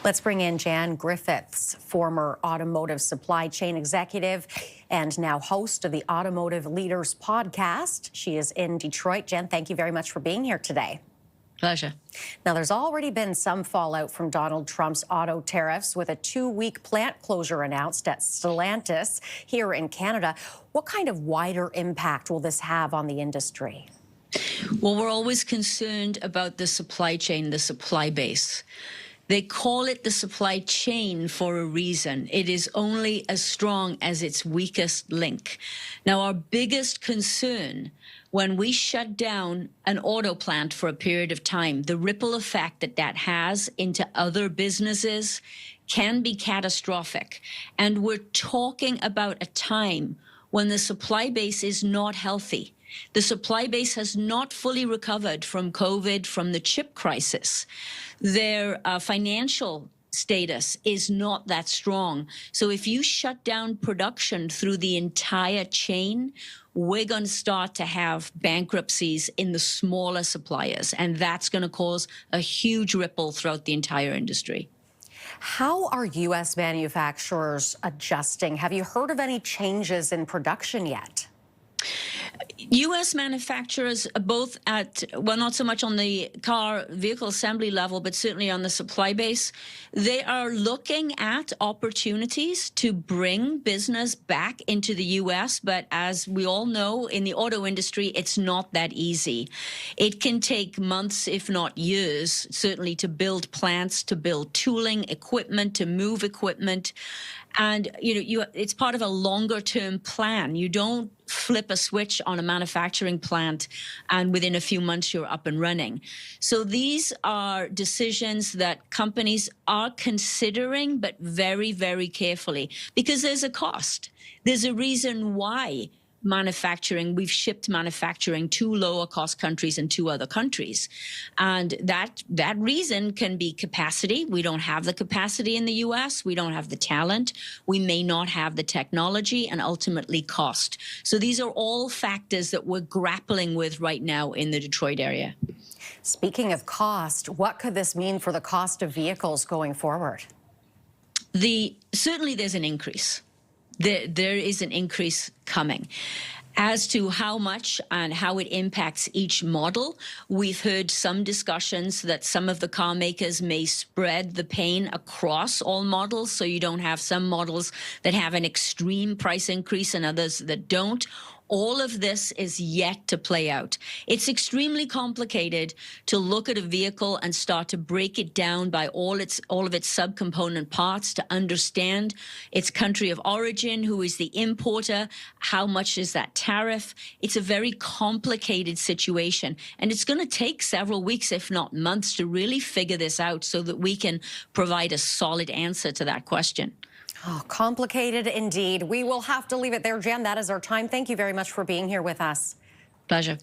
Let's bring in Jan Griffiths, former automotive supply chain executive and now host of the Automotive Leaders podcast. She is in Detroit. Jan, thank you very much for being here today. Pleasure. Now, there's already been some fallout from Donald Trump's auto tariffs with a 2-week plant closure announced at Stellantis here in Canada. What kind of wider impact will this have on the industry? Well, we're always concerned about the supply chain, the supply base. They call it the supply chain for a reason. It is only as strong as its weakest link. Now, our biggest concern when we shut down an auto plant for a period of time, the ripple effect that that has into other businesses can be catastrophic. And we're talking about a time when the supply base is not healthy. The supply base has not fully recovered from COVID, from the chip crisis. Their financial status is not that strong. So if you shut down production through the entire chain, we're going to start to have bankruptcies in the smaller suppliers, and that's going to cause a huge ripple throughout the entire industry. How are U.S. manufacturers adjusting? Have you heard of any changes in production yet? U.S. manufacturers, both at, well, not so much on the car vehicle assembly level, but certainly on the supply base, they are looking at opportunities to bring business back into the U.S. But as we all know, in the auto industry, it's not that easy. It can take months, if not years, certainly to build plants, to build tooling, equipment, to move equipment. And, it's part of a longer-term plan. You don't flip a switch on a manufacturing plant and within a few months you're up and running. So these are decisions that companies are considering, but very, very carefully, because there's a cost. There's a reason why we've shipped manufacturing to lower cost countries and to other countries. And that reason can be capacity. We don't have the capacity in the US. We don't have the talent. We may not have the technology, and ultimately cost. So these are all factors that we're grappling with right now in the Detroit area. Speaking of cost, what could this mean for the cost of vehicles going forward? Certainly there's an increase. There is an increase coming. As to how much and how it impacts each model, we've heard some discussions that some of the car makers may spread the pain across all models, so you don't have some models that have an extreme price increase and others that don't. All of this is yet to play out. It's extremely complicated to look at a vehicle and start to break it down by all of its subcomponent parts, to understand its country of origin, who is the importer, how much is that tariff. It's a very complicated situation, and it's going to take several weeks, if not months, to really figure this out so that we can provide a solid answer to that question. Oh, complicated indeed. We will have to leave it there, Jan. That is our time. Thank you very much for being here with us. Pleasure.